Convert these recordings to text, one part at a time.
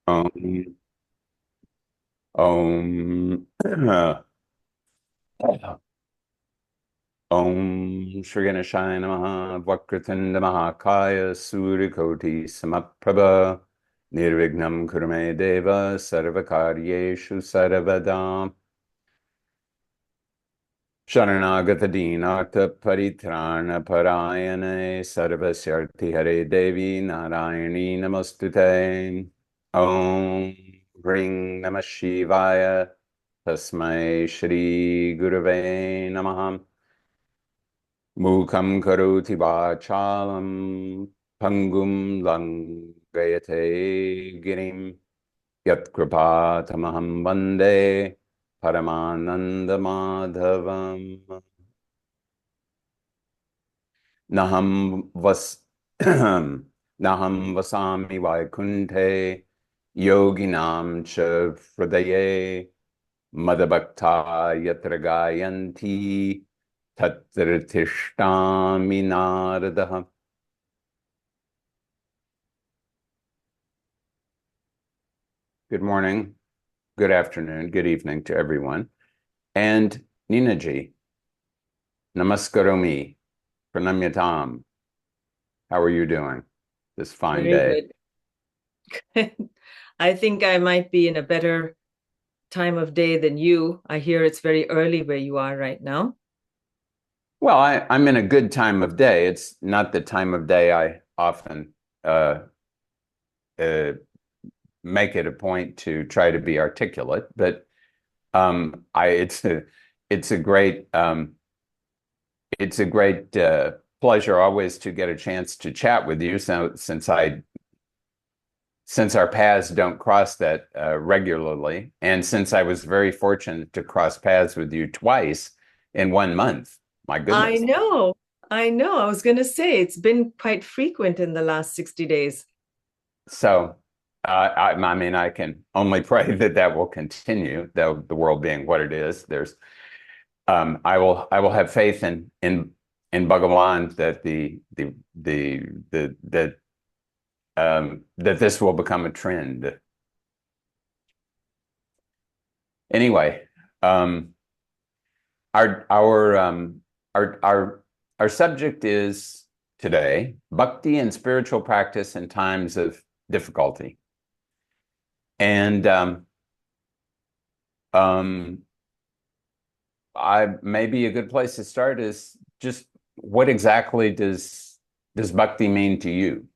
Om, Om, Om Shri Ganeshaya Namaha Vakrathinda Mahakaya Surikoti Samaprabha Nirvignam Kurume Deva Sarvakaryeshu Sarvadam Sharanagata Dinartha Paritrana Parayane Sarvasarthi Hare Devi Narayani Namostute Om Ring Namah Shivaya Tasmai Shri Gurave Namaha Mukam Karoti Vachalam Pangum Langayate Girim Yat Kripatamaham Vande Paramananda Madhavam Naham Naham Vasami Vaikunte Yoginam Cha Hridaye Madhabhakta Yatra Gayanti Tatra Tishtami Naradaha. Good morning, good afternoon, good evening to everyone. And Nina ji, namaskaromi, pranamyatam. How are you doing this fine Very day? good. I think I might be in a better time of day than you. I hear it's very early where you are right now. Well, I'm in a good time of day. It's not the time of day I often uh, uh, make it a point to try to be articulate, but it's it's a great it's a great pleasure always to get a chance to chat with you. So since our paths don't cross that regularly, and since I was very fortunate to cross paths with you twice in 1 month, my I goodness. know. I know. I was going to say it's been quite frequent in the last 60 days. So, I mean, I can only pray that that will continue. The world being what it is, I will have faith in Bhagavan that that this will become a trend. Anyway, um, our our um, our our our subject is today Bhakti and spiritual practice in times of difficulty. And um, I maybe a good place to start is just what exactly does bhakti mean to you?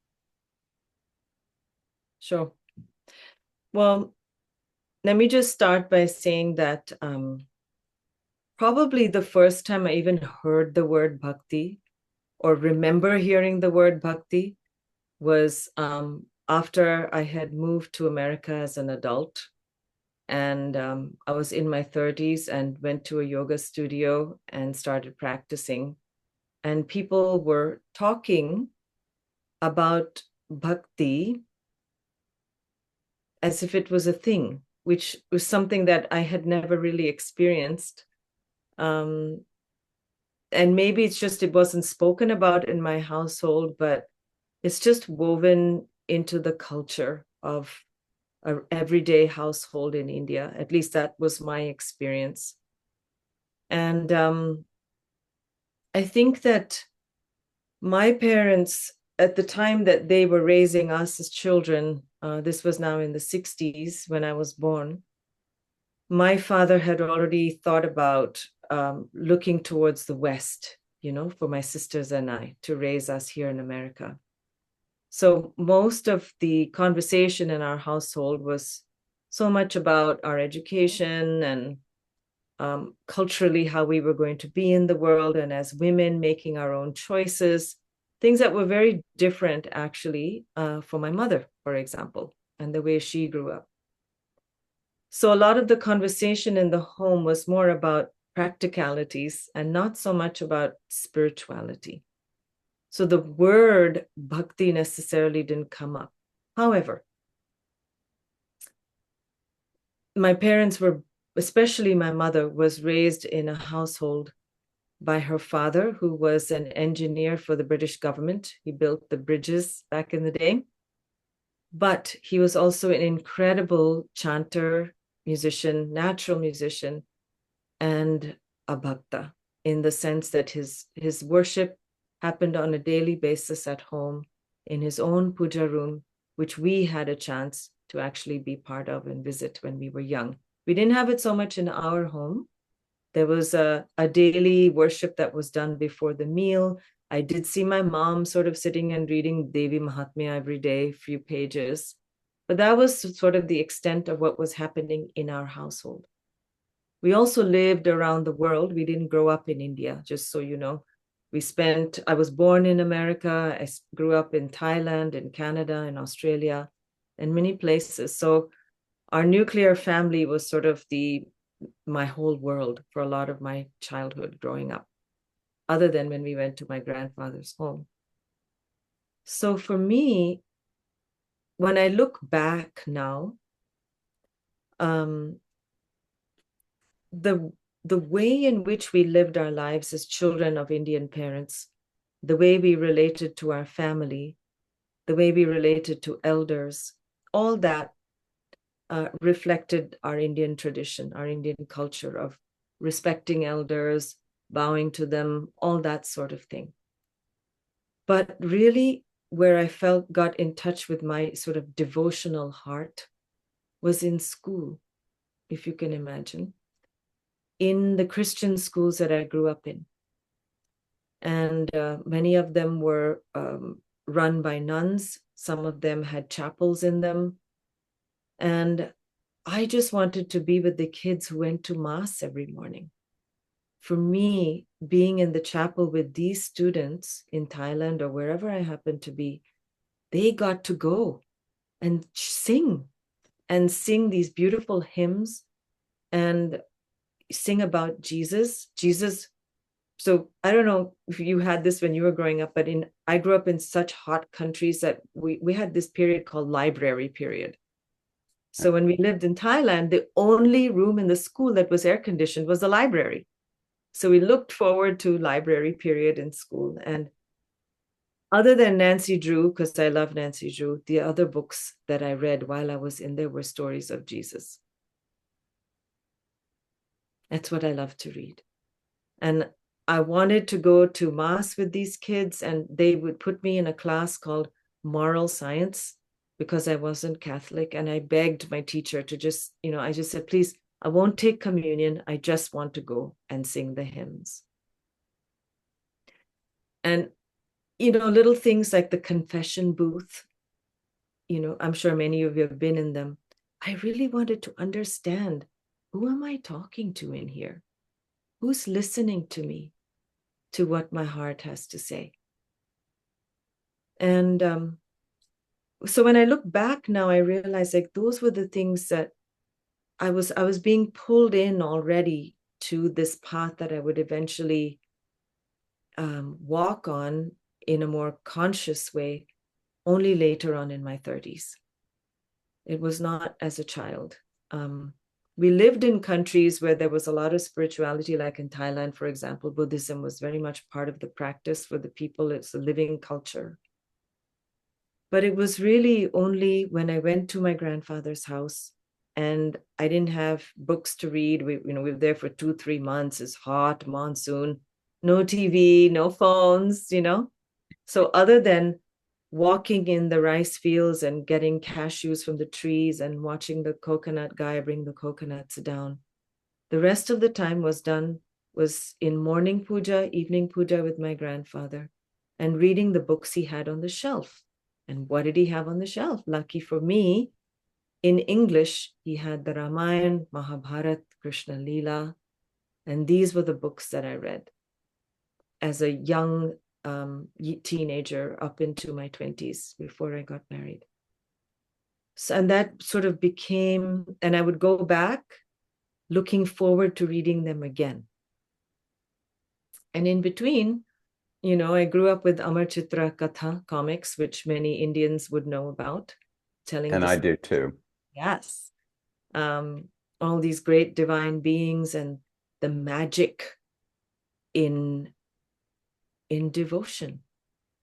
Sure. Well, let me just start by saying that probably the first time I even heard the word bhakti or remember hearing the word bhakti was after I had moved to America as an adult. And I was in my 30s and went to a yoga studio and started practicing. And people were talking about bhakti as if it was a thing, which was something that I had never really experienced. Um, and maybe it's just it wasn't spoken about in my household, but it's just woven into the culture of an everyday household in India. At least that was my experience. And I think that my parents, at the time that they were raising us as children, this was now in the 60s when I was born, my father had already thought about looking towards the West, for my sisters and I to raise us here in America. So most of the conversation in our household was so much about our education and culturally how we were going to be in the world, and as women making our own choices, things that were very different actually for my mother, for example, and the way she grew up. So a lot of the conversation in the home was more about practicalities and not so much about spirituality. So the word bhakti necessarily didn't come up. However, my parents were, especially my mother, was raised in a household by her father, who was an engineer for the British government. He built the bridges back in the day. But he was also an incredible chanter, musician, natural musician, and a bhakta, in the sense that his worship happened on a daily basis at home in his own puja room, which we had a chance to actually be part of and visit when we were young. We didn't have it so much in our home. There was a daily worship that was done before the meal. I did see my mom sort of sitting and reading Devi Mahatmya every day, few pages. But that was sort of the extent of what was happening in our household. We also lived around the world. We didn't grow up in India, just so you know. I was born in America. I grew up in Thailand, in Canada, in Australia, and many places. So our nuclear family was sort of my whole world for a lot of my childhood growing up, other than when we went to my grandfather's home. So for me, when I look back now, um, the the way in which we lived our lives as children of Indian parents, the way we related to our family, the way we related to elders, all that reflected our Indian tradition, our Indian culture of respecting elders, bowing to them, all that sort of thing. But really, where I got in touch with my sort of devotional heart was in school, if you can imagine, in the Christian schools that I grew up in. And many of them were run by nuns. Some of them had chapels in them. And I just wanted to be with the kids who went to Mass every morning. For me, being in the chapel with these students in Thailand or wherever I happened to be, they got to go and sing these beautiful hymns and sing about Jesus. So I don't know if you had this when you were growing up, but I grew up in such hot countries that we had this period called library period. So when we lived in Thailand, the only room in the school that was air conditioned was the library. So we looked forward to library period in school. And other than Nancy Drew, because I love Nancy Drew, the other books that I read while I was in there were stories of Jesus. That's what I love to read. And I wanted to go to Mass with these kids, and they would put me in a class called moral science because I wasn't Catholic. And I begged my teacher to just, I just said, please, I won't take communion. I just want to go and sing the hymns. And, little things like the confession booth, I'm sure many of you have been in them. I really wanted to understand, who am I talking to in here? Who's listening to me, to what my heart has to say? And so when I look back now, I realize like those were the things that I was being pulled in already to this path that I would eventually walk on in a more conscious way only later on in my 30s. It was not as a child. We lived in countries where there was a lot of spirituality, like in Thailand, for example. Buddhism was very much part of the practice for the people. It's a living culture. But it was really only when I went to my grandfather's house and I didn't have books to read. We were there for 2-3 months. It's hot, monsoon, no TV, no phones, So other than walking in the rice fields and getting cashews from the trees and watching the coconut guy bring the coconuts down, the rest of the time was in morning puja, evening puja with my grandfather, and reading the books he had on the shelf. And what did he have on the shelf? Lucky for me, in English, he had the Ramayana, Mahabharata, Krishna Lila, and these were the books that I read as a young teenager up into my 20s before I got married. So, and that sort of became, and I would go back looking forward to reading them again. And in between, I grew up with Amar Chitra Katha comics, which many Indians would know about, telling And I do too. Yes. All these great divine beings and the magic in devotion.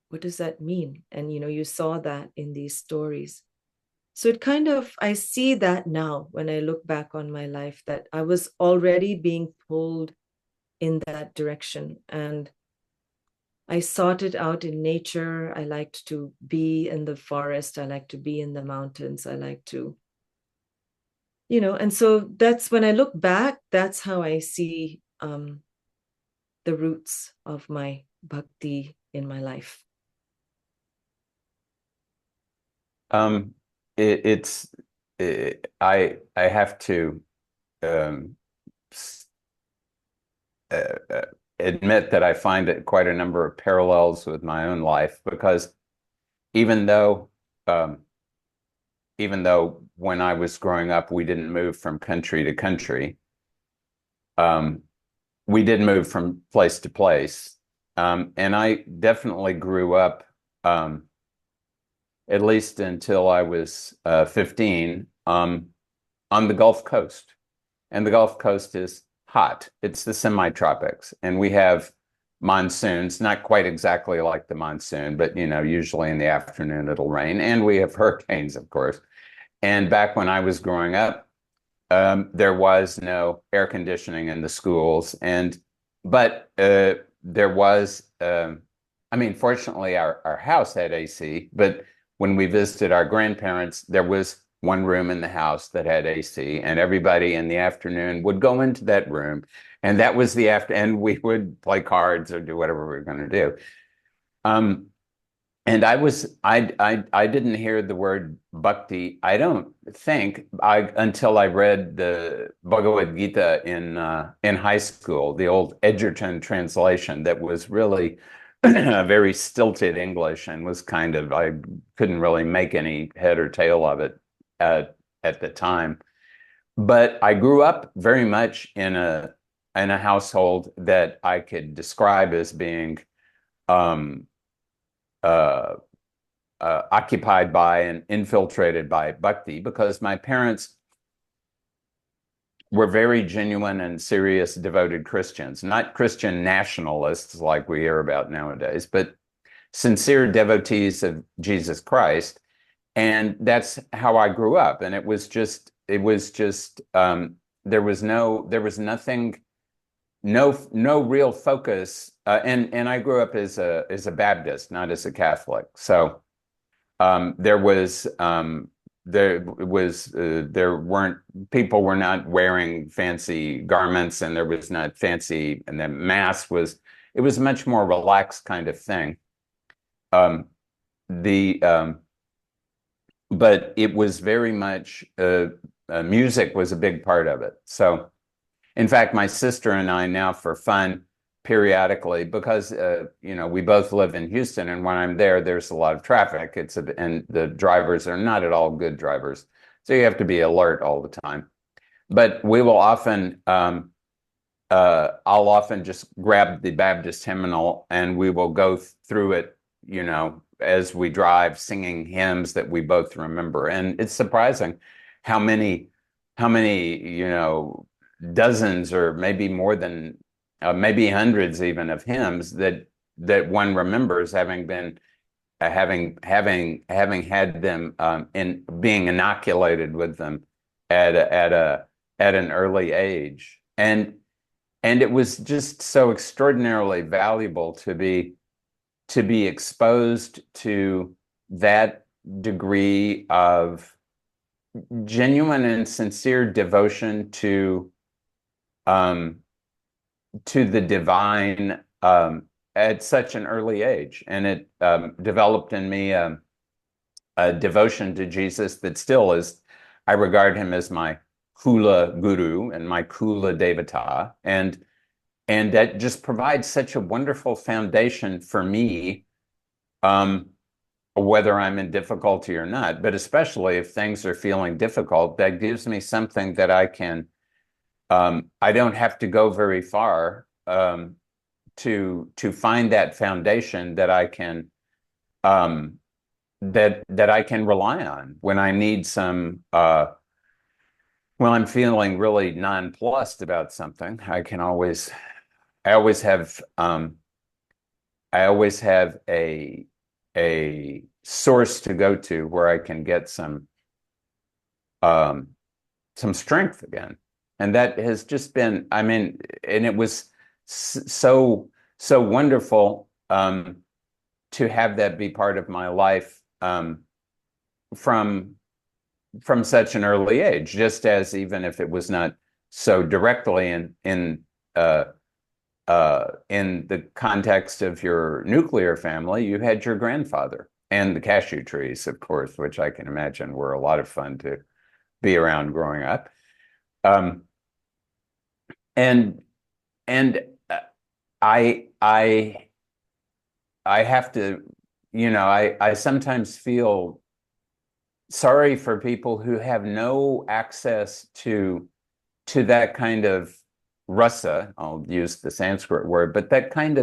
What does that mean? And you saw that in these stories. So it kind of, I see that now when I look back on my life, that I was already being pulled in that direction. And I sought it out in nature. I liked to be in the forest. I like to be in the mountains. I like to, and so that's when I look back, that's how I see the roots of my bhakti in my life. Um, it's I have to um, uh, admit that I find it quite a number of parallels with my own life because even though um, even though when I was growing up we didn't move from country to country, um, we did move from place to place, and I definitely grew up. At least until I was 15, on the Gulf Coast. And the Gulf Coast is hot. It's the semi-tropics. And we have monsoons, not quite exactly like the monsoon, but usually in the afternoon it'll rain. And we have hurricanes, of course. And back when I was growing up, there was no air conditioning in the schools. But there was, I mean, fortunately, our house had AC, but when we visited our grandparents, there was one room in the house that had AC, and everybody in the afternoon would go into that room, and that was and we would play cards or do whatever we were going to do. Um, and I didn't hear the word bhakti. I don't think until I read the Bhagavad Gita in high school, the old Edgerton translation that was really very stilted English and was kind of, I couldn't really make any head or tail of it at the time. But I grew up very much in a household that I could describe as being um, uh, occupied by and infiltrated by bhakti because my parents were very genuine and serious, devoted Christians, not Christian nationalists like we hear about nowadays, but sincere devotees of Jesus Christ. And that's how I grew up. And there was nothing, no real focus. And I grew up as a Baptist, not as a Catholic. So there was there weren't people were not wearing fancy garments, and there was not fancy, and the mass was it was a much more relaxed kind of thing. Um, the But it was very much music was a big part of it. So in fact, my sister and I now, for fun, periodically, because we both live in Houston, and when I'm there, there's a lot of traffic. And the drivers are not at all good drivers, so you have to be alert all the time. But we will often, I'll often just grab the Baptist hymnal, and we will go through it, as we drive, singing hymns that we both remember. And it's surprising how many, dozens or maybe more than maybe hundreds even of hymns that one remembers having been having had them in being inoculated with them at an early age, and it was just so extraordinarily valuable to be exposed to that degree of genuine and sincere devotion um, to the divine at such an early age. And it developed in me a devotion to Jesus that still is, I regard him as my Kula Guru and my Kula Devata. And that just provides such a wonderful foundation for me, whether I'm in difficulty or not, but especially if things are feeling difficult, that gives me something that I don't have to go very far to find that foundation that I can that I can rely on when I need when I'm feeling really nonplussed about something. I always have I always have a source to go to where I can get some strength again. And that has just been, I mean, and it was so wonderful to have that be part of my life from such an early age, just as even if it was not so directly in the context of your nuclear family, you had your grandfather and the cashew trees, of course, which I can imagine were a lot of fun to be around growing up. Um, and and I I I have to, I sometimes feel sorry for people who have no access to that kind of rasa. I'll use the Sanskrit word, but that kind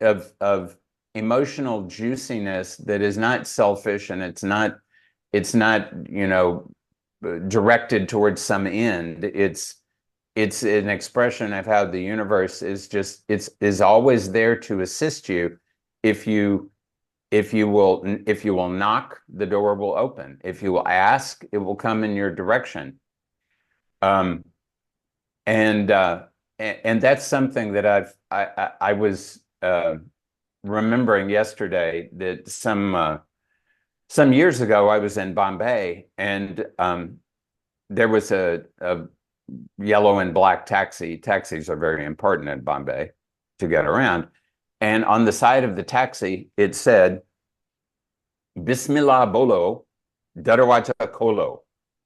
of emotional juiciness that is not selfish, and it's not directed towards some end. It's an expression of how the universe is always there to assist you. If you will knock, the door will open. If you will ask, it will come in your direction. Um, and that's something that I was remembering yesterday, that some years ago I was in Bombay, and there was a yellow and black taxi. Taxis are very important in Bombay to get around. And on the side of the taxi, it said, Bismillah bolo, darwaja kolo,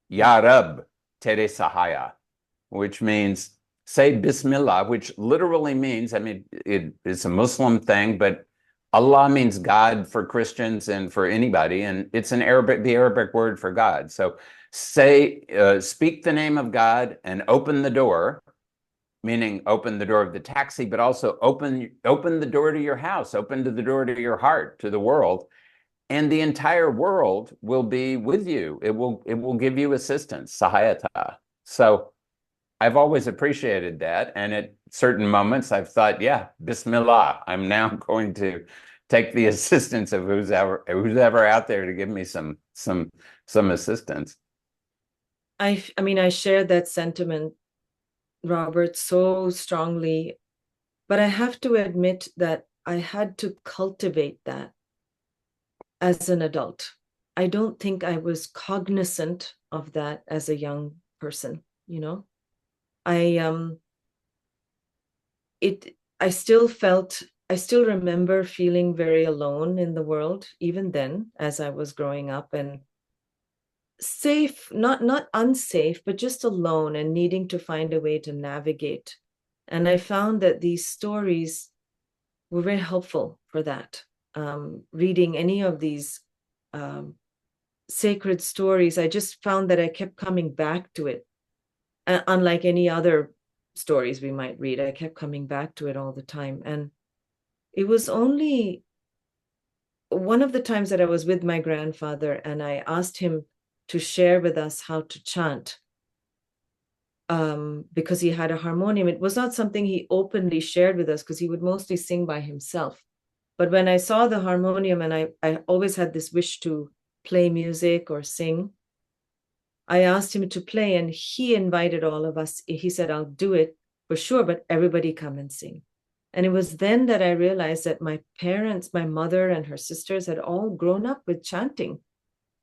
Ya Rab, tere sahaya, which means say Bismillah, which literally means, I mean, it's a Muslim thing, but Allah means God for Christians and for anybody. And it's the Arabic word for God. So speak the name of God and open the door, meaning open the door of the taxi, but also open the door to your house, open to the door to your heart, to the world, and the entire world will be with you. It will give you assistance, sahayata. So I've always appreciated that, and at certain moments I've thought, yeah, Bismillah, I'm now going to take the assistance of who's ever out there to give me some assistance. I mean, I share that sentiment, Robert, so strongly, but I have to admit that I had to cultivate that as an adult. I don't think I was cognizant of that as a young person, you know. I it I still remember feeling very alone in the world even then as I was growing up, and safe, not unsafe, but just alone and needing to find a way to navigate. And I found that these stories were very helpful for that. Reading any of these um, sacred stories, I just found that I kept coming back to it. Unlike any other stories we might read, I kept coming back to it all the time. And it was only one of the times that I was with my grandfather and I asked him to share with us how to chant, because he had a harmonium. It was not something he openly shared with us because he would mostly sing by himself. But when I saw the harmonium, and I always had this wish to play music or sing, I asked him to play, and he invited all of us. He said, I'll do it for sure, but everybody come and sing. And it was then that I realized that my parents, my mother and her sisters, had all grown up with chanting.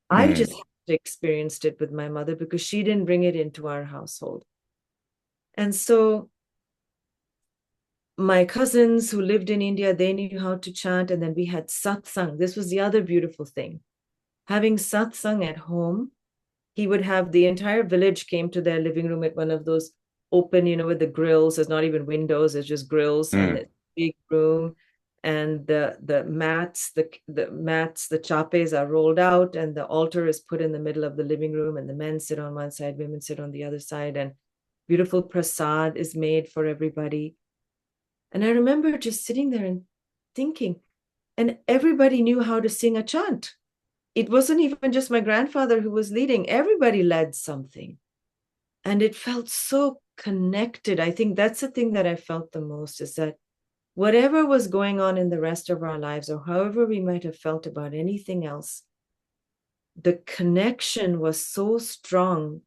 I just experienced it with my mother because she didn't bring it into our household. And so my cousins who lived in India, they knew how to chant. And then we had satsang. This was the other beautiful thing. Having satsang at home, he would have the entire village came to their living room at one of those open, with the grills. There's not even windows, there's just grills, and it's a big room. And the mats, the chapes are rolled out, and the altar is put in the middle of the living room, and the men sit on one side, women sit on the other side, and beautiful prasad is made for everybody. And I remember just sitting there and thinking, and everybody knew how to sing a chant. It wasn't even just my grandfather who was leading, everybody led something. And it felt so connected. I think that's the thing that I felt the most, is that whatever was going on in the rest of our lives, or however we might have felt about anything else, the connection was so strong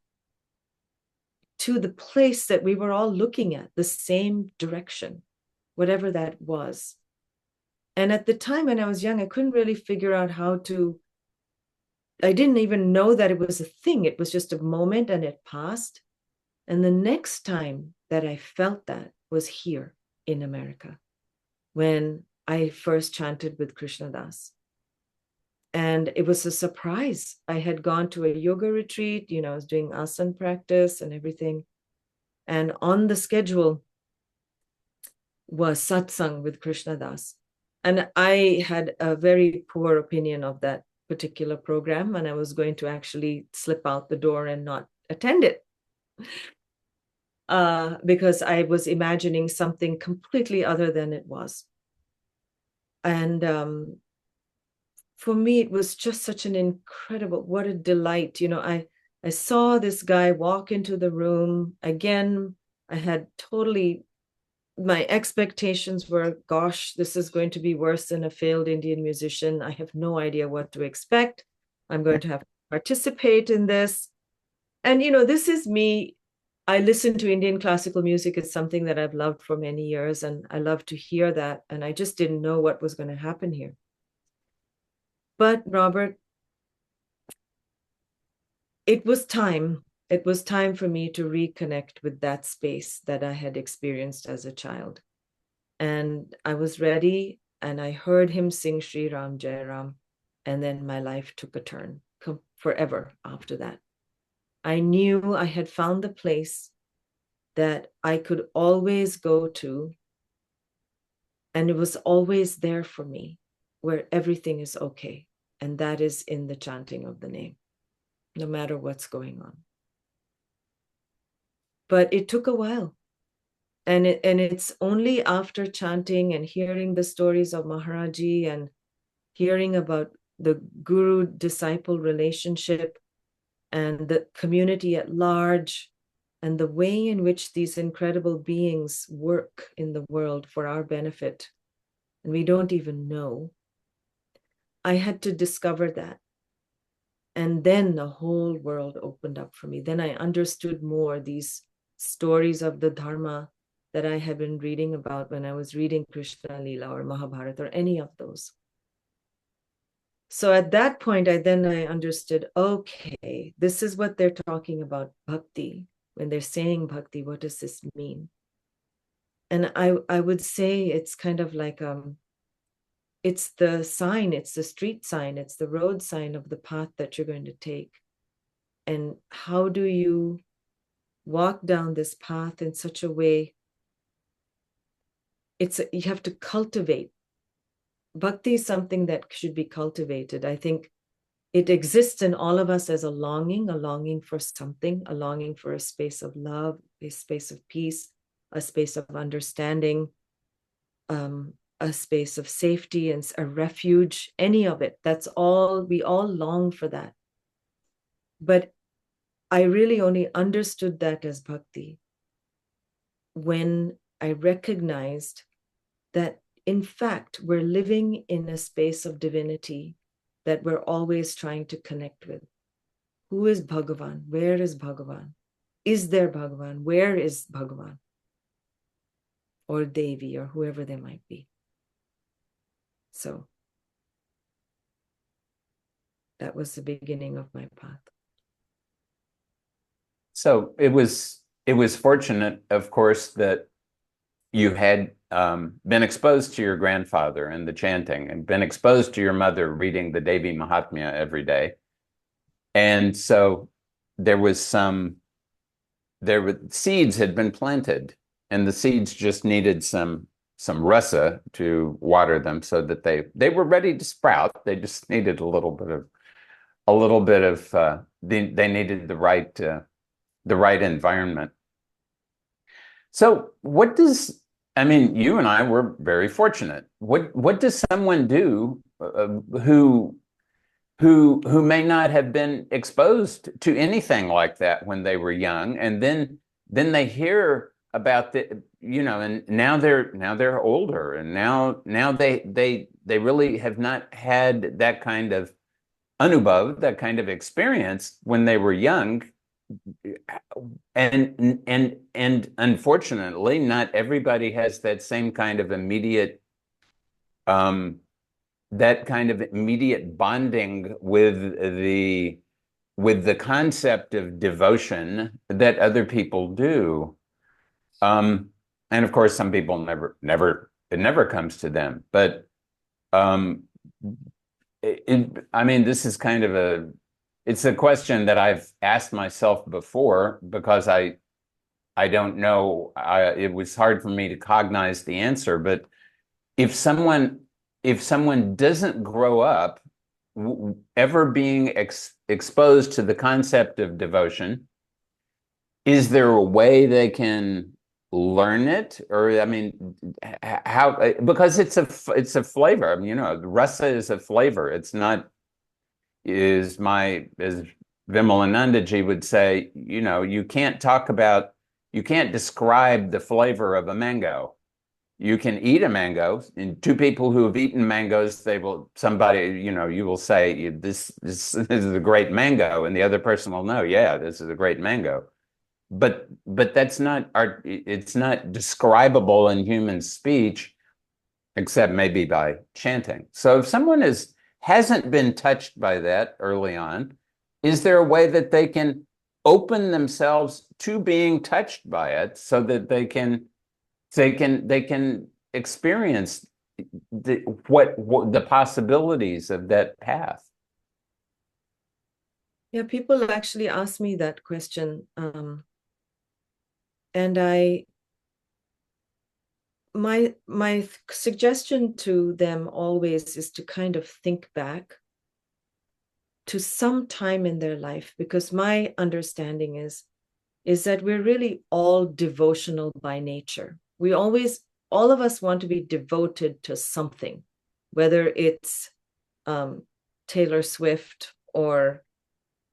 to the place that we were all looking at, the same direction, whatever that was. And at the time when I was young, I couldn't really figure out I didn't even know that it was a thing. It was just a moment and it passed. And the next time that I felt that was here in America, when I first chanted with Krishna Das. And it was a surprise. I had gone to a yoga retreat, I was doing asana practice and everything. And on the schedule was satsang with Krishna Das. And I had a very poor opinion of that particular program, and I was going to actually slip out the door and not attend it. Because I was imagining something completely other than it was. And for me, it was just such an incredible, what a delight. I saw this guy walk into the room. Again, I had my expectations were, gosh, this is going to be worse than a failed Indian musician. I have no idea what to expect. I'm going to have to participate in this. And, this is me. I listen to Indian classical music. It's something that I've loved for many years, and I love to hear that. And I just didn't know what was going to happen here. But Robert, it was time. It was time for me to reconnect with that space that I had experienced as a child. And I was ready, and I heard him sing Sri Ram Jai Ram. And then my life took a turn forever after that. I knew I had found the place that I could always go to, and it was always there for me, where everything is okay. And that is in the chanting of the name, no matter what's going on. But it took a while. And it's only after chanting and hearing the stories of Maharaji and hearing about the guru-disciple relationship and the community at large, and the way in which these incredible beings work in the world for our benefit, and we don't even know, I had to discover that. And then the whole world opened up for me. Then I understood more these stories of the Dharma that I had been reading about when I was reading Krishna Leela or Mahabharata or any of those. So at that point, I understood, okay, this is what they're talking about, bhakti. When they're saying bhakti, what does this mean? And I would say it's kind of like, it's the sign, it's the street sign, it's the road sign of the path that you're going to take. And how do you walk down this path in such a way? You have to cultivate. Bhakti is something that should be cultivated. I think it exists in all of us as a longing for something, a longing for a space of love, a space of peace, a space of understanding, a space of safety and a refuge, any of it. We all long for that. But I really only understood that as bhakti when I recognized that, in fact, we're living in a space of divinity that we're always trying to connect with. Who is Bhagavan? Where is Bhagavan? Is there Bhagavan? Where is Bhagavan? Or Devi, or whoever they might be. So that was the beginning of my path. So it was fortunate, of course, that you had been exposed to your grandfather and the chanting, and been exposed to your mother reading the Devi Mahatmya every day. And so seeds had been planted, and the seeds just needed some rasa to water them so that they were ready to sprout. They just needed a little bit of they needed the right environment. So you and I were very fortunate. What does someone do who may not have been exposed to anything like that when they were young, and then they hear about and now they're older, and now they really have not had that kind of anubhav, that kind of experience when they were young. And unfortunately, not everybody has that same kind of immediate bonding with the concept of devotion that other people do. And of course, some people it never comes to them. But um, I mean, this is kind of it's a question that I've asked myself before because I don't know. It was hard for me to cognize the answer. But if someone if someone doesn't grow up ever being exposed to the concept of devotion, is there a way they can learn it? Or I mean, how? Because it's a flavor. I mean, rasa is a flavor. It's not as Vimalanandaji would say, you can't describe the flavor of a mango. You can eat a mango, and two people who have eaten mangoes, you will say, this is a great mango, and the other person will know, yeah, this is a great mango. But that's not it's not describable in human speech, except maybe by chanting. So if someone hasn't been touched by that early on, is there a way that they can open themselves to being touched by it so that they can experience the possibilities of that path? Yeah, people actually ask me that question. And my suggestion to them always is to kind of think back to some time in their life, because my understanding is that we're really all devotional by nature. All of us want to be devoted to something, whether it's Taylor Swift or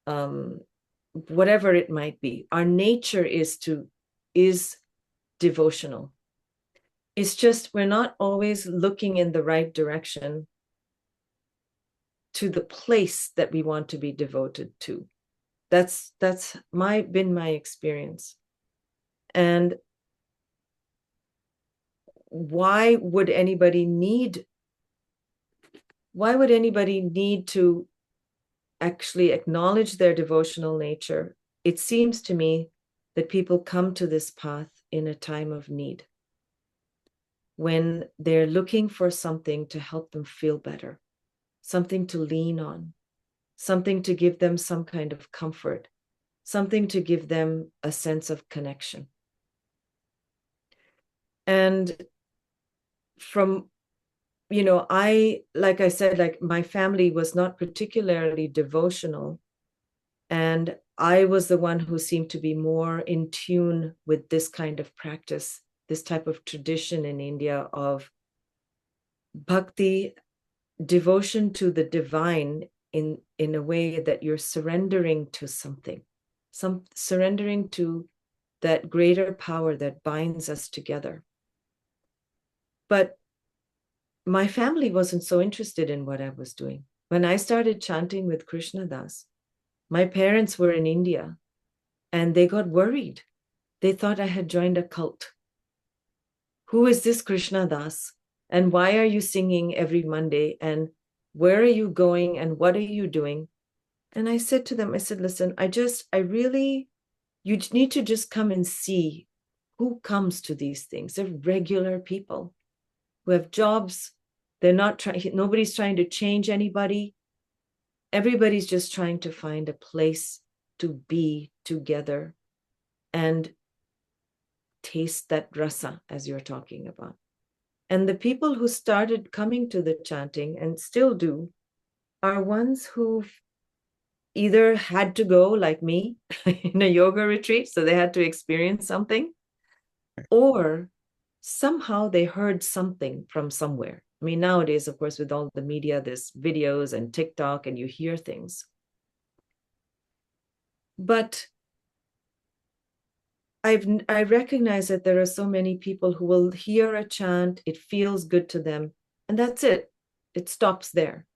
whatever it might be. Our nature is devotional. It's just we're not always looking in the right direction to the place that we want to be devoted to. That's been my experience. And why would anybody need to actually acknowledge their devotional nature? It seems to me that people come to this path in a time of need, when they're looking for something to help them feel better, something to lean on, something to give them some kind of comfort, something to give them a sense of connection. And from, like I said, like my family was not particularly devotional. And I was the one who seemed to be more in tune with this kind of practice, this type of tradition in India of bhakti, devotion to the divine in a way that you're surrendering to something, surrendering to that greater power that binds us together. But my family wasn't so interested in what I was doing. When I started chanting with Krishna Das, my parents were in India and they got worried. They thought I had joined a cult. Who is this Krishna Das? And why are you singing every Monday? And where are you going? And what are you doing? And I said to them, I said, listen, you need to just come and see who comes to these things. They're regular people who have jobs. Nobody's trying to change anybody. Everybody's just trying to find a place to be together and taste that rasa, as you're talking about. And the people who started coming to the chanting and still do are ones who've either had to go, like me, in a yoga retreat, so they had to experience something, or somehow they heard something from somewhere. I mean, nowadays, of course, with all the media, there's videos and TikTok, and you hear things. But I recognize that there are so many people who will hear a chant, it feels good to them, and that's it. It stops there.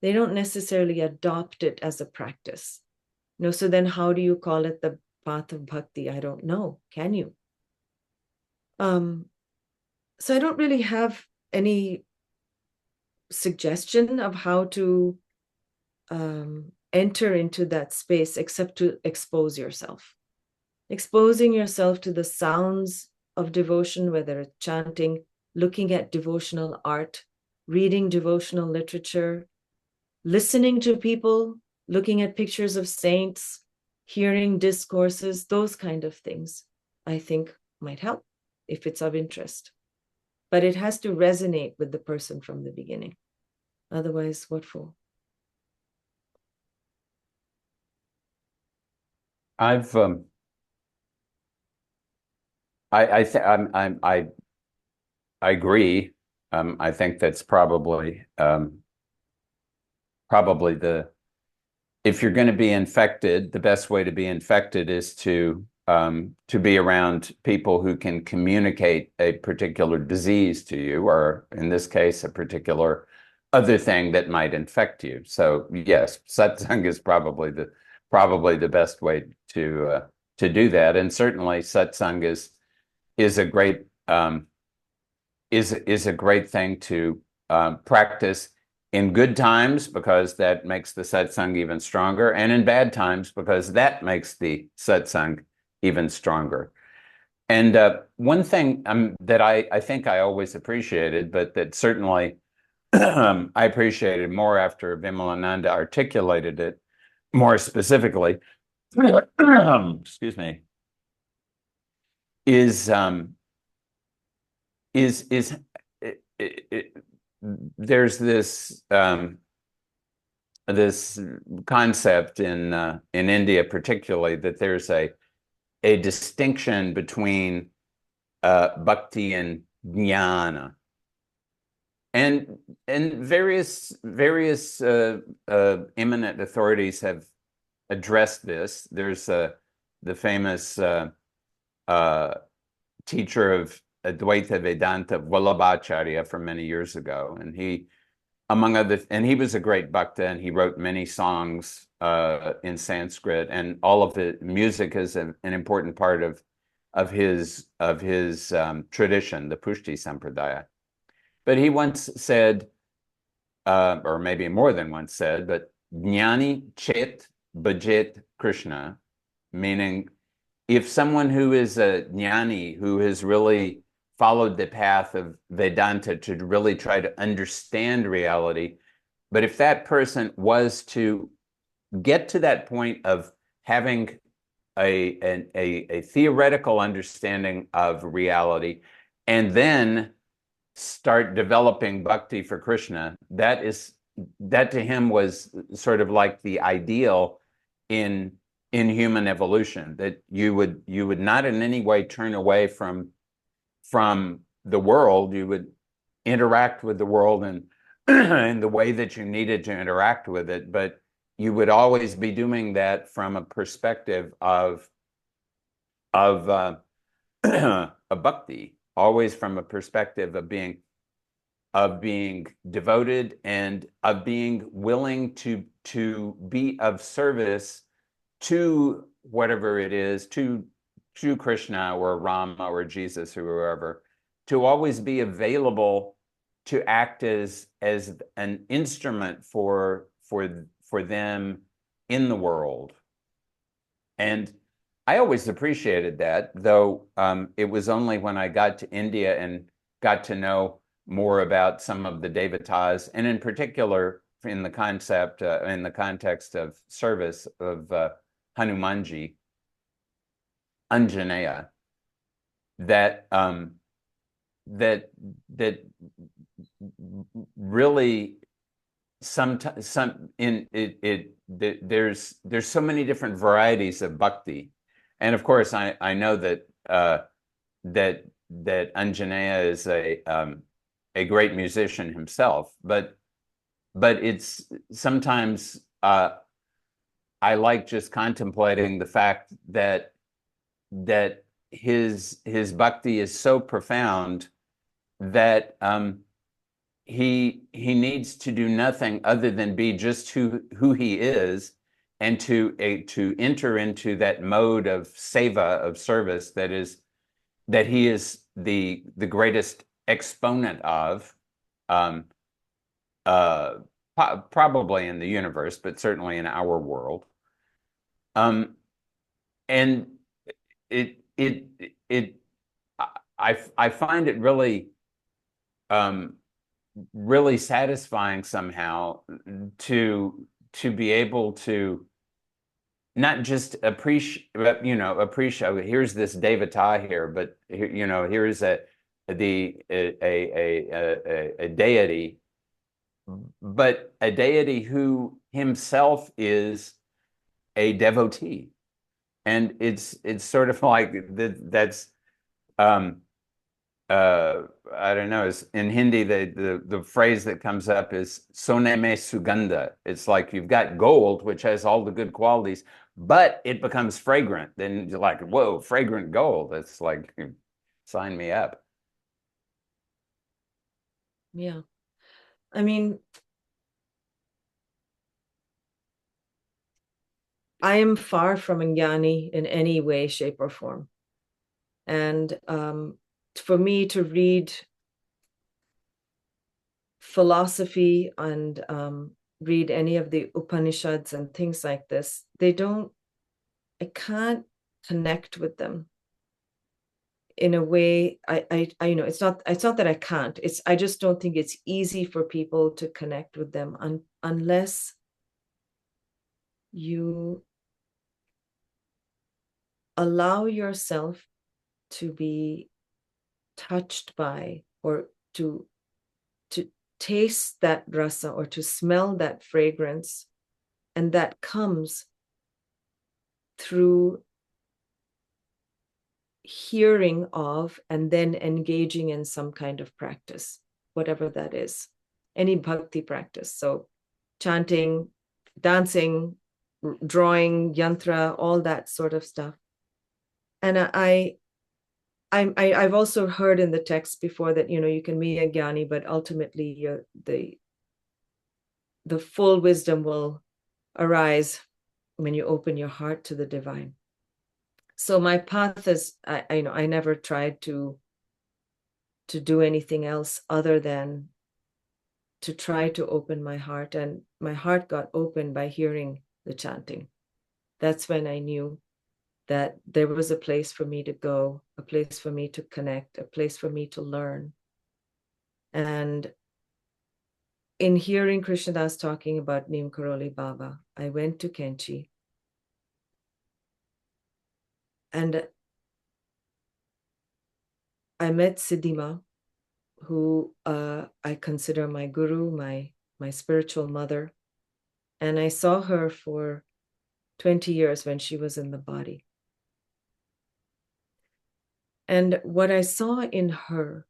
They don't necessarily adopt it as a practice. So then how do you call it the path of bhakti? I don't know. Can you? So I don't really have any suggestion of how to enter into that space except to expose yourself. Exposing yourself to the sounds of devotion, whether it's chanting, looking at devotional art, reading devotional literature, listening to people, looking at pictures of saints, hearing discourses, those kind of things, I think might help if it's of interest. But it has to resonate with the person from the beginning. Otherwise, what for? I've I agree. I think that's probably the if you're going to be infected, the best way to be infected is to be around people who can communicate a particular disease to you, or in this case, a particular other thing that might infect you. So yes, satsang is probably the best way to do that, and certainly satsang is a great is a great thing to practice in good times, because that makes the satsang even stronger, and in bad times because that makes the satsang even stronger. And one thing that I think I always appreciated, but that certainly I appreciated more after Vimalananda articulated it more specifically, excuse me, is there's this concept in India particularly, that there's a distinction between bhakti and jnana, and various eminent authorities have addressed this. There's the famous teacher of Advaita Vedanta, Vallabhacharya, from many years ago, and he, among other, and he was a great bhakta, and he wrote many songs in Sanskrit, and all of the music is an important part of his tradition, the Pushti Sampradaya. But he once said, or maybe more than once said, but jnani chet bhajet Krishna, meaning if someone who is a jnani, who has really followed the path of Vedanta to really try to understand reality, but if that person was to get to that point of having a theoretical understanding of reality, and then start developing bhakti for Krishna, that to him was sort of like the ideal in human evolution, that you would not in any way turn away from the world. You would interact with the world in in the way that you needed to interact with it, but you would always be doing that from a perspective of a bhakti, always from a perspective of being devoted, and of being willing to be of service to whatever it is, to Krishna or Rama or Jesus or whoever, to always be available to act as an instrument for them in the world. And I always appreciated that, though it was only when I got to India and got to know more about some of the devatas, and in particular in the context of service of Hanumanji, Anjaneya, that that really there's so many different varieties of bhakti, and of course I know that that Anjaneya is a great musician himself, but it's sometimes I like just contemplating the fact that his bhakti is so profound that he needs to do nothing other than be just who he is, and to enter into that mode of seva, of service, that he is the greatest exponent of, um, uh, probably in the universe, but certainly in our world. And it it I find it really, um, really satisfying somehow to be able to not just appreciate, here's this devata here, but here's a deity, but a deity who himself is a devotee. And it's sort of like that's, um, I don't know. In Hindi, the phrase that comes up is "Sone me sugandha." It's like you've got gold, which has all the good qualities, but it becomes fragrant. Then you're like, whoa, fragrant gold. It's like, sign me up. Yeah. I mean, I am far from a jnani in any way, shape, or form. And for me to read philosophy and read any of the Upanishads and things like this, I can't connect with them in a way. I it's not that I can't. I just don't think it's easy for people to connect with them unless you allow yourself to be touched by, or to taste that rasa, or to smell that fragrance, and that comes through hearing of and then engaging in some kind of practice, whatever that is, any bhakti practice. So chanting, dancing, drawing, yantra, all that sort of stuff. And I've also heard in the text before that you can be a jnani, but ultimately the full wisdom will arise when you open your heart to the divine. So my path is, I never tried to do anything else other than to try to open my heart, and my heart got opened by hearing the chanting. That's when I knew that there was a place for me to go, a place for me to connect, a place for me to learn. And in hearing Krishnadas talking about Neem Karoli Baba, I went to Kenchi, and I met Siddhima, who I consider my guru, my spiritual mother. And I saw her for 20 years when she was in the body. And what I saw in her,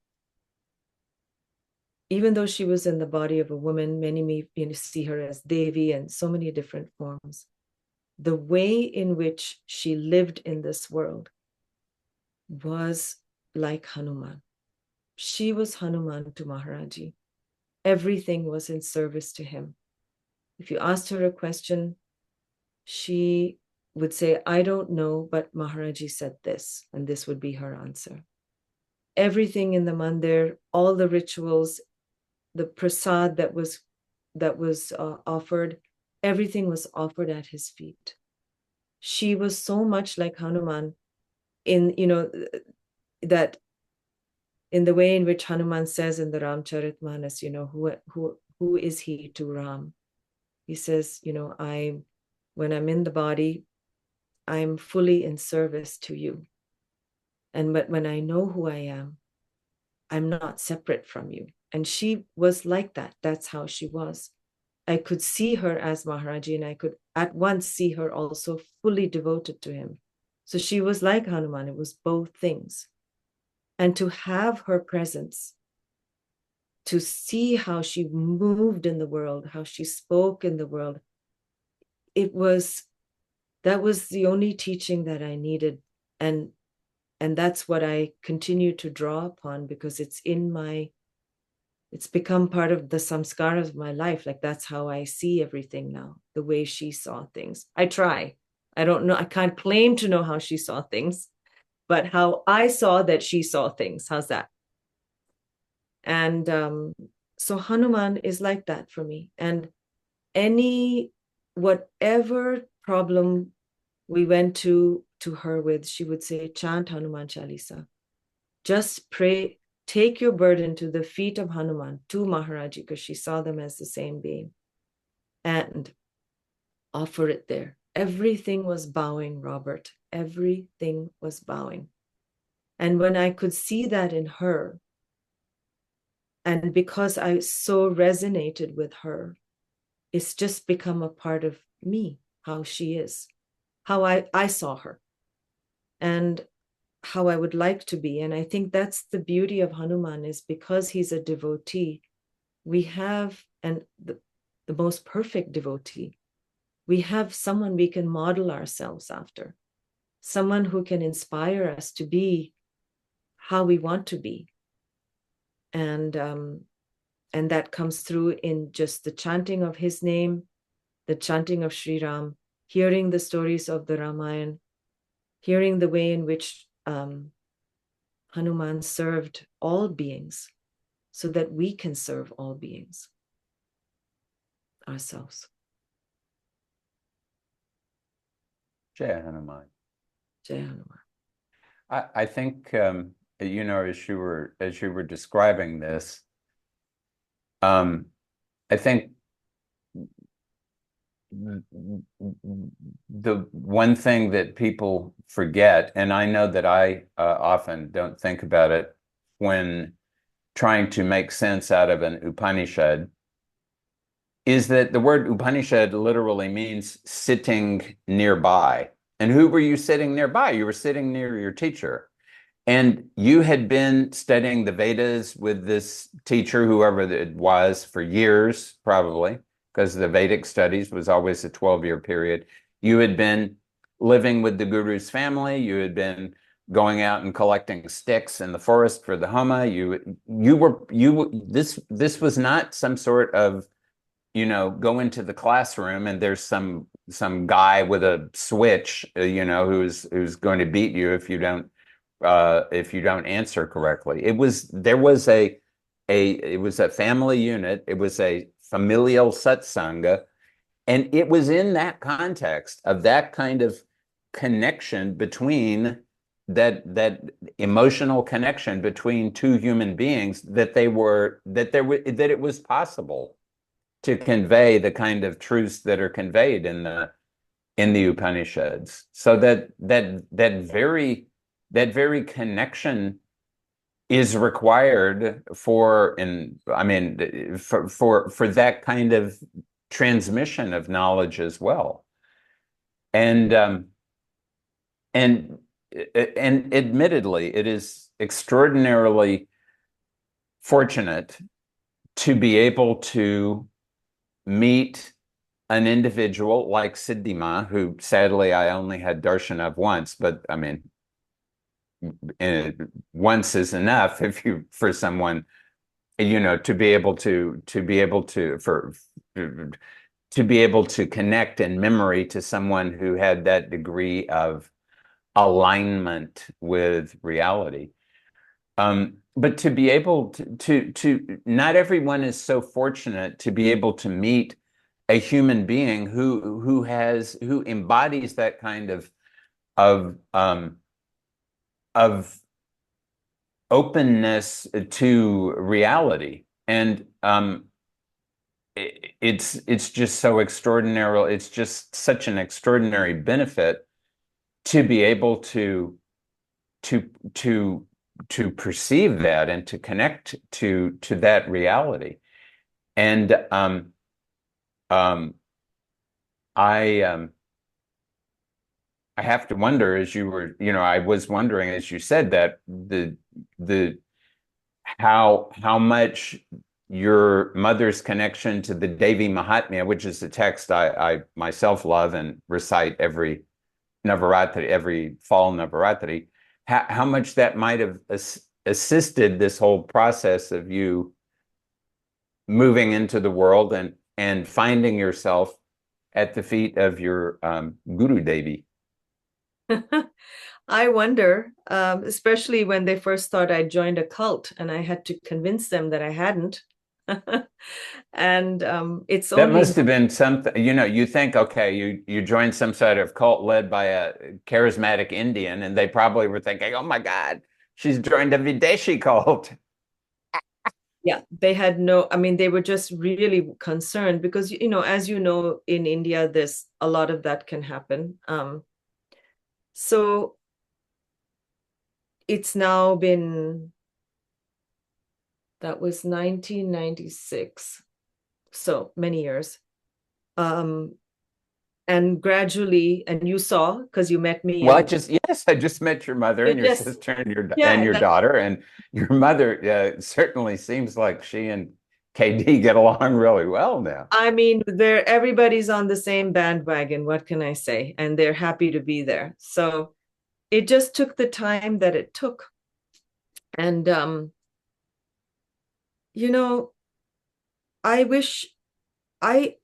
even though she was in the body of a woman, many may see her as Devi and so many different forms, the way in which she lived in this world was like Hanuman. She was Hanuman to Maharaji. Everything was in service to him. If you asked her a question, she would say, I don't know, but Maharaji said this, and this would be her answer. Everything in the mandir, all the rituals, the prasad that was offered, everything was offered at his feet. She was so much like Hanuman in, that in the way in which Hanuman says in the Ramcharitmanas, who is he to Ram? He says, when I'm in the body, I'm fully in service to you. But when I know who I am, I'm not separate from you. And she was like that. That's how she was. I could see her as Maharaji, and I could at once see her also fully devoted to him. So she was like Hanuman. It was both things. And to have her presence, to see how she moved in the world, how she spoke in the world, that was the only teaching that I needed. And that's what I continue to draw upon, because it's in my it's become part of the samskaras of my life. Like that's how I see everything now, the way she saw things. I try. I don't know. I can't claim to know how she saw things, but how I saw that she saw things. How's that? And so Hanuman is like that for me. And whatever problem we went to her with, she would say, chant Hanuman Chalisa. Just pray, take your burden to the feet of Hanuman, to Maharaji, because she saw them as the same being, and offer it there. Everything was bowing, Robert. Everything was bowing. And when I could see that in her, and because I so resonated with her, it's just become a part of me, how she is, how I saw her, and how I would like to be. And I think that's the beauty of Hanuman, is because he's a devotee, we have, and the most perfect devotee, we have someone we can model ourselves after, someone who can inspire us to be how we want to be. And that comes through in just the chanting of his name, the chanting of Sri Ram, hearing the stories of the Ramayana, hearing the way in which Hanuman served all beings so that we can serve all beings ourselves. Jai Hanuman. Jai Hanuman. I think you know, as you were describing this, I think the one thing that people forget, and I know that I often don't think about it when trying to make sense out of an Upanishad, is that the word Upanishad literally means sitting nearby. And who were you sitting nearby? You were sitting near your teacher. And you had been studying the Vedas with this teacher, whoever it was, for years, probably, because the Vedic studies was always a 12-year period. You had been living with the guru's family. You had been going out and collecting sticks in the forest for the Homa. This was not some sort of, you know, go into the classroom and there's some guy with a switch, you know, who's going to beat you if you don't answer correctly. It was a family unit. It was a familial satsanga, and it was in that context of that kind of connection between that emotional connection between two human beings that it was possible to convey the kind of truths that are conveyed in the Upanishads. So that very connection is required for that kind of transmission of knowledge as well. And admittedly, it is extraordinarily fortunate to be able to meet an individual like Siddhima, who sadly I only had darshan of once, but I mean, once is enough for someone, you know, to be able to connect in memory to someone who had that degree of alignment with reality. But to be able to not everyone is so fortunate to be able to meet a human being who embodies that kind of openness to reality. And it's just so extraordinary. It's just such an extraordinary benefit to be able to perceive that and to connect to that reality. And I have to wonder, as you were, you know, I was wondering as you said that how much your mother's connection to the Devi Mahatmya, which is a text I myself love and recite every Navaratri, every fall Navaratri, how much that might have assisted this whole process of you moving into the world and finding yourself at the feet of your Guru Devi. I wonder, especially when they first thought I joined a cult and I had to convince them that I hadn't. And it's That only must have been something, you think, okay, you joined some sort of cult led by a charismatic Indian, and they probably were thinking, oh my God, she's joined a Videshi cult. yeah, they had no, I mean, they were just really concerned because, as you know, in India, there's a lot of that can happen. So it's now been, that was 1996, so many years. And gradually, and you saw, because you met me Well, and yes, I just met your mother you and your just, sister and yeah, your daughter, and your mother certainly seems like she and KD get along really well now. I mean, everybody's on the same bandwagon. What can I say? And they're happy to be there. So it just took the time that it took. And you know, I wish I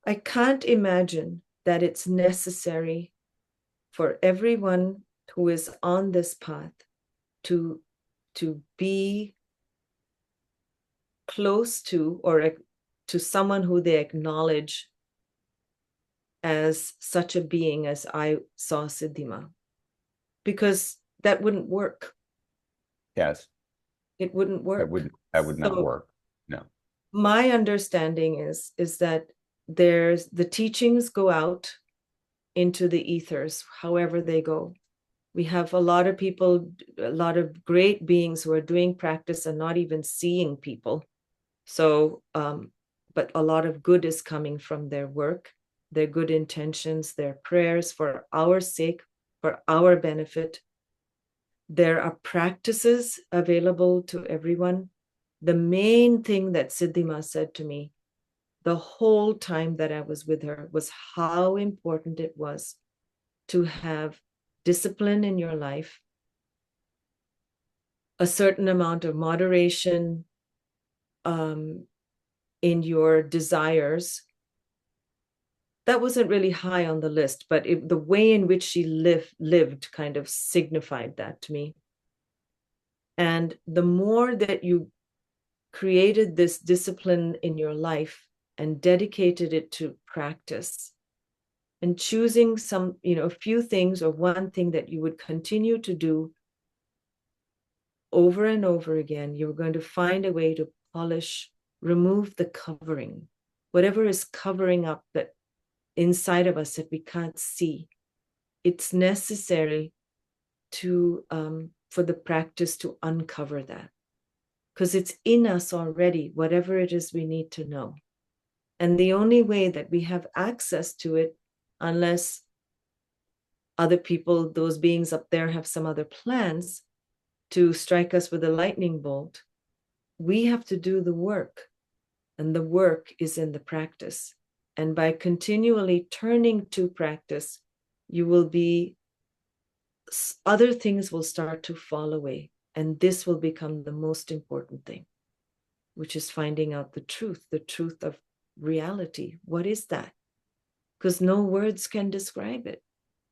I can't imagine that it's necessary for everyone who is on this path to be close to, or to someone who they acknowledge as such a being as I saw Siddhima, because that wouldn't work. Yes, It wouldn't work. that would not So work. No. my understanding is that there's the teachings go out into the ethers, however they go. We have a lot of people, a lot of great beings who are doing practice and not even seeing people. So, but a lot of good is coming from their work, their good intentions, their prayers for our sake, for our benefit. There are practices available to everyone. The main thing that Siddhima said to me the whole time that I was with her was how important it was to have discipline in your life, a certain amount of moderation in your desires. That wasn't really high on the list, but the way in which she lived kind of signified that to me. And the more that you created this discipline in your life and dedicated it to practice and choosing a few things or one thing that you would continue to do over and over again, you're going to find a way to polish, remove the covering, whatever is covering up that inside of us that we can't see. It's necessary to for the practice to uncover that, because it's in us already, whatever it is we need to know. And the only way that we have access to it, unless other people, those beings up there, have some other plans to strike us with a lightning bolt, we have to do the work. And the work is in the practice. And by continually turning to practice, you will be, other things will start to fall away. And this will become the most important thing, which is finding out the truth of reality. What is that? Because no words can describe it.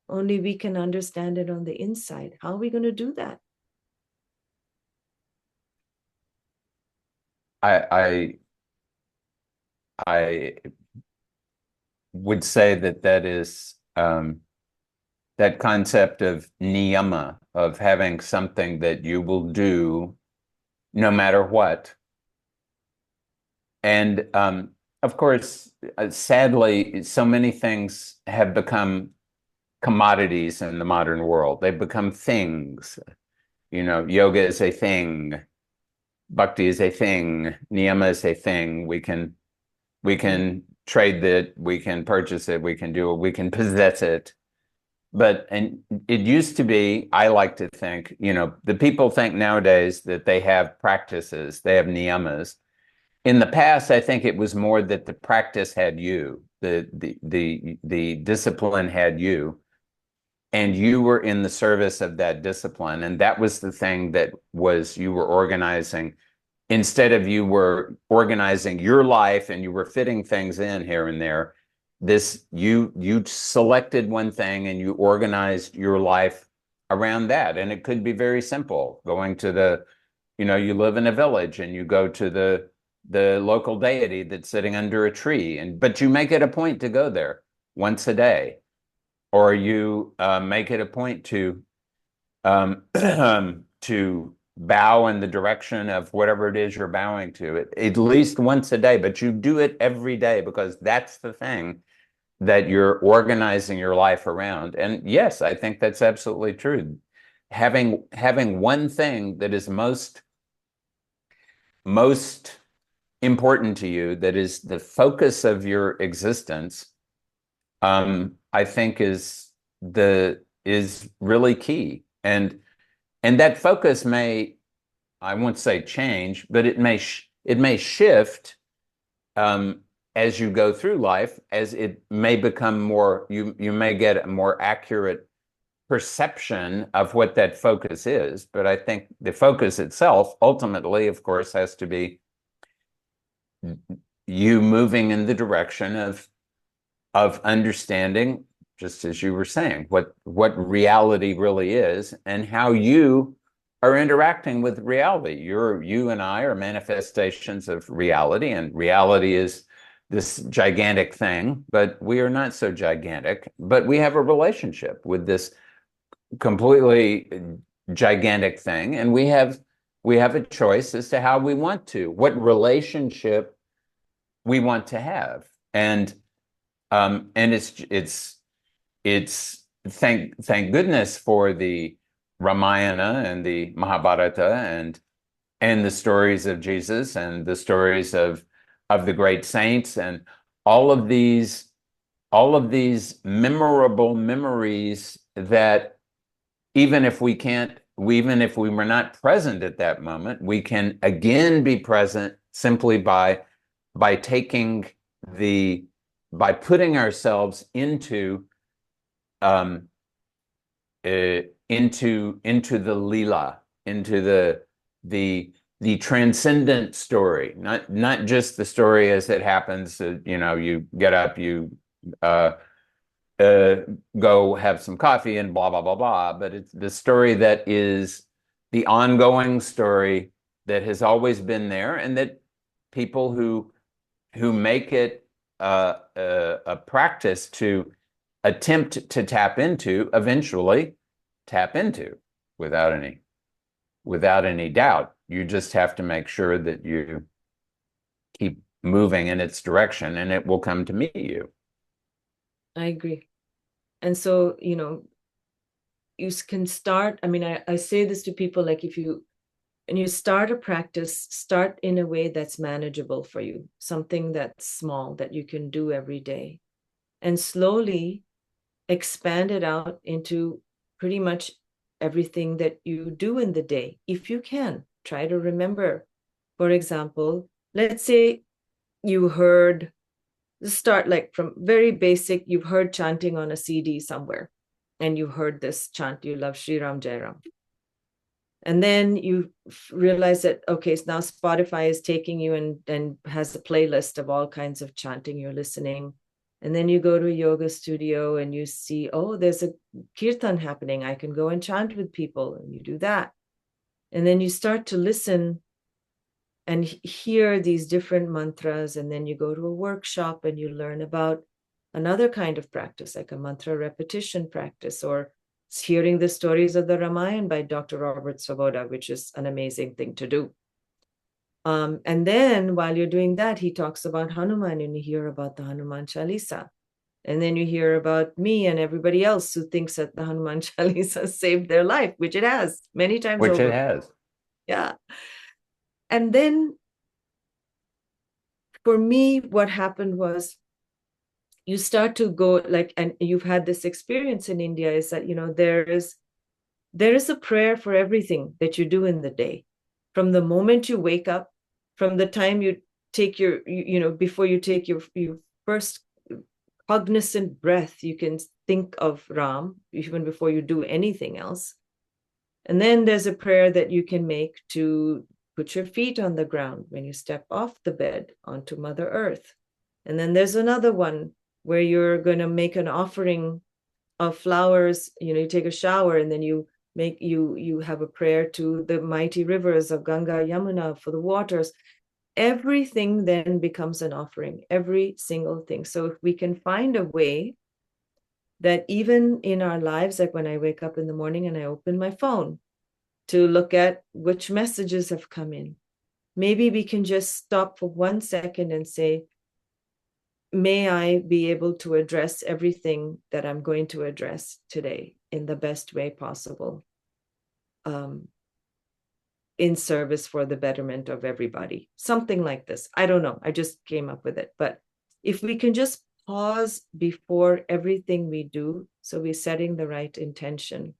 Only we can understand it on the inside. How are we going to do that? I I would say that is that concept of niyama, of having something that you will do no matter what. And of course, sadly, so many things have become commodities in the modern world. They've become things. Yoga is a thing, bhakti is a thing, niyama is a thing. We can trade it, we can purchase it, we can possess it. And it used to be, I like to think, the people think nowadays that they have practices, they have niyamas. In the past, I think it was more that the practice had you, the discipline had you, and you were in the service of that discipline. And that was the thing that was you were organizing instead of you were organizing your life and you were fitting things in here and there, this you selected one thing and you organized your life around that. And it could be very simple, going to the, you live in a village and you go to the local deity that's sitting under a tree, but you make it a point to go there once a day, or you make it a point um, to bow in the direction of whatever it is you're bowing to, at least once a day, but you do it every day because that's the thing that you're organizing your life around. And yes, I think that's absolutely true. Having one thing that is most important to you, that is the focus of your existence, I think is really key. And that focus may, I won't say change, but it may shift as you go through life, as it may become more, you may get a more accurate perception of what that focus is. But I think the focus itself ultimately, of course, has to be you moving in the direction of understanding, just as you were saying, what reality really is and how you are interacting with reality. You and I are manifestations of reality, and reality is this gigantic thing, but we are not so gigantic. But we have a relationship with this completely gigantic thing, and we have a choice as to how we want to, what relationship we want to have. And it's thank goodness for the Ramayana and the Mahabharata and the stories of Jesus and the stories of the great saints, and all of these memorable memories that even if we were not present at that moment, we can again be present simply by taking the by putting ourselves um, into the lila, into the transcendent story, not just the story as it happens. You get up, you uh, go have some coffee and blah blah blah blah. But it's the story that is the ongoing story that has always been there, and that people who make it a practice to attempt to tap into eventually tap into without any doubt. You just have to make sure that you keep moving in its direction, and it will come to meet you. I agree. And so, you can start. I mean, I say this to people, like, and you start a practice, start in a way that's manageable for you, something that's small that you can do every day, and slowly expand it out into pretty much everything that you do in the day. If you can, try to remember. For example, let's say you heard, start like from very basic, you've heard chanting on a CD somewhere, and you heard this chant, you love Sri Ram Jai Ram. And then you realize that, okay, so now Spotify is taking you and has a playlist of all kinds of chanting you're listening. And then you go to a yoga studio and you see, oh, there's a kirtan happening. I can go and chant with people. And you do that. And then you start to listen and hear these different mantras. And then you go to a workshop and you learn about another kind of practice, like a mantra repetition practice, or hearing the stories of the Ramayana by Dr. Robert Svoboda, which is an amazing thing to do. And then while you're doing that, he talks about Hanuman, and you hear about the Hanuman Chalisa. And then you hear about me and everybody else who thinks that the Hanuman Chalisa saved their life, which it has many times Which over. it has. Yeah. And then for me, what happened was, you start to go like, and you've had this experience in India, is that, there is a prayer for everything that you do in the day. From the moment you wake up, from the time you take before you take your first cognizant breath, you can think of Ram even before you do anything else. And then there's a prayer that you can make to put your feet on the ground, when you step off the bed onto Mother Earth. And then there's another one where you're going to make an offering of flowers. You take a shower, and then you have a prayer to the mighty rivers of Ganga, Yamuna for the waters. Everything then becomes an offering, every single thing. So if we can find a way that even in our lives, like when I wake up in the morning and I open my phone to look at which messages have come in, maybe we can just stop for 1 second and say, may I be able to address everything that I'm going to address today in the best way possible, in service for the betterment of everybody. Something like this. I don't know. I just came up with it. But if we can just pause before everything we do, so we're setting the right intention.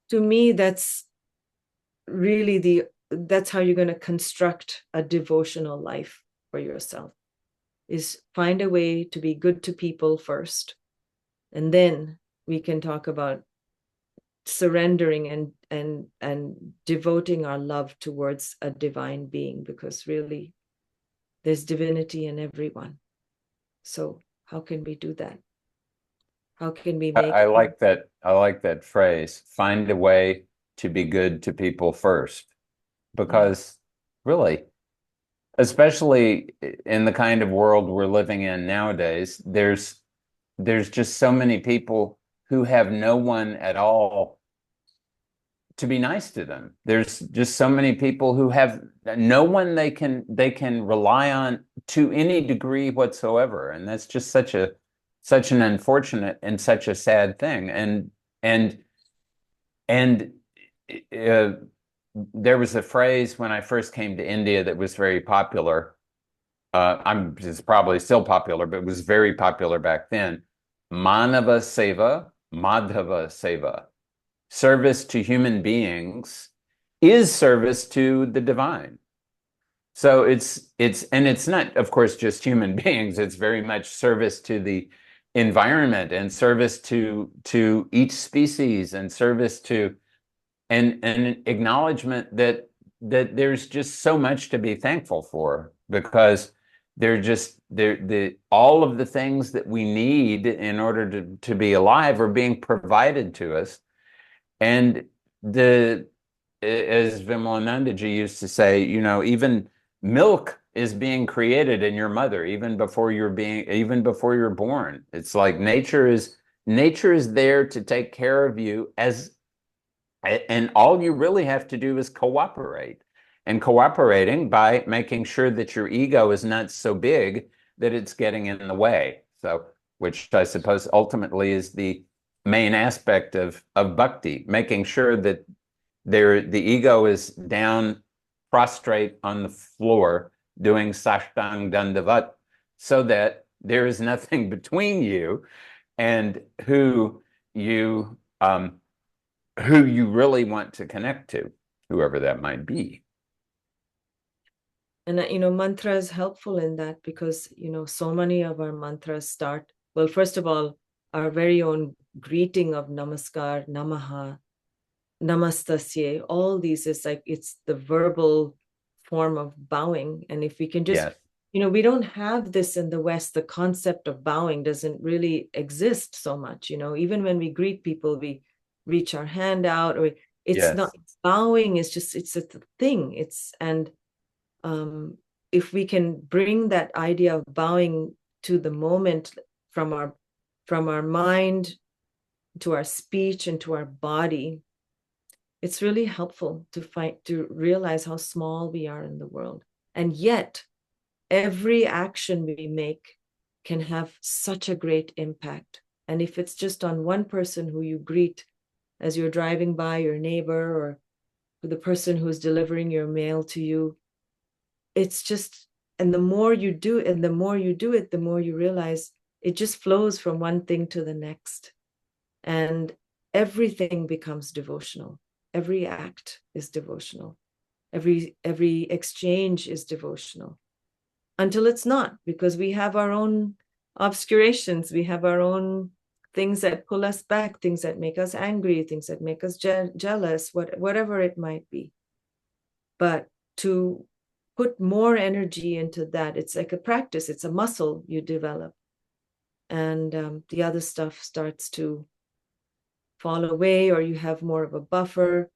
To me, that's really that's how you're going to construct a devotional life for yourself, is find a way to be good to people first. And then we can talk about surrendering and devoting our love towards a divine being, because really there's divinity in everyone. So how can we do that? How can we make I like that. I like that phrase. Find a way to be good to people first, because really, especially in the kind of world we're living in nowadays, there's just so many people who have no one at all to be nice to them. There's just so many people who have no one they can rely on to any degree whatsoever, and that's just such an unfortunate and such a sad thing. And uh, there was a phrase when I first came to India that was very popular. It's probably still popular, but it was very popular back then. Manava Seva, Madhava Seva. Service to human beings is service to the divine. So it's not, of course, just human beings. It's very much service to the environment and service to each species and service to an acknowledgement that there's just so much to be thankful for, because they're all of the things that we need in order to be alive are being provided to us. And as Vimalanandaji used to say, even milk is being created in your mother even before you're born. It's like nature is there to take care of you, and all you really have to do is cooperate. And cooperating by making sure that your ego is not so big that it's getting in the way. So, which I suppose ultimately is the main aspect of bhakti, making sure that the ego is down, prostrate on the floor, doing sashtang dandavat, so that there is nothing between you and you who you really want to connect to, whoever that might be. And mantra is helpful in that, because so many of our mantras start, well, first of all, our very own greeting of namaskar, namaha, namastasye, all these is like, it's the verbal form of bowing. And if we can just, Yes. We don't have this in the West. The concept of bowing doesn't really exist so much. Even when we greet people, we reach our hand out, or it's Yes. not, bowing is just, it's a thing. If we can bring that idea of bowing to the moment, from our mind to our speech and to our body, it's really helpful to realize how small we are in the world. And yet every action we make can have such a great impact. And if it's just on one person who you greet as you're driving by, your neighbor, or the person who's delivering your mail to you, it's just, and the more you do it, the more you realize it just flows from one thing to the next. And everything becomes devotional. Every act is devotional. Every exchange is devotional, until it's not, because we have our own obscurations. We have our own things that pull us back, things that make us angry, things that make us jealous, whatever it might be. But to put more energy into that, it's like a practice, it's a muscle you develop. And the other stuff starts to fall away, or you have more of a buffer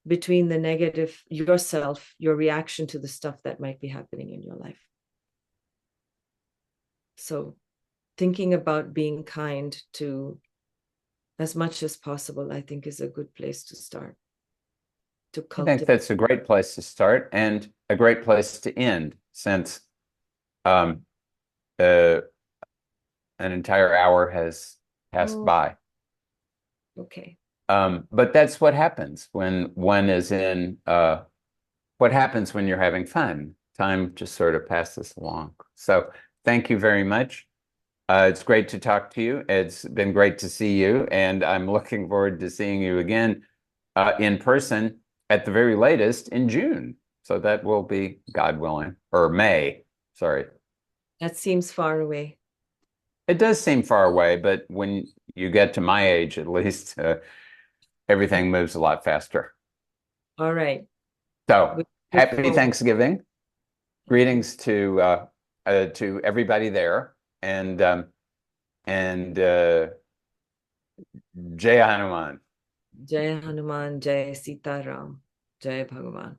between the negative yourself, your reaction to the stuff that might be happening in your life. So thinking about being kind to as much as possible, I think, is a good place to start. To I think cultivate. that's a great place to start and a great place to end, since um, uh, an entire hour has passed Oh, by. okay. But that's what happens when one is in, what happens when you're having fun. Time just sort of passes along. So thank you very much. It's great to talk to you. It's been great to see you, and I'm looking forward to seeing you again in person at the very latest in June. So that will be, God willing, or May. Sorry. That seems far away. It does seem far away, but when you get to my age, at least, everything moves a lot faster. All right. So We look happy forward. Thanksgiving. Thank you. Greetings to everybody there, and Jai Hanuman. Jai Hanuman, Jai Sita Ram, Jai Bhagavan.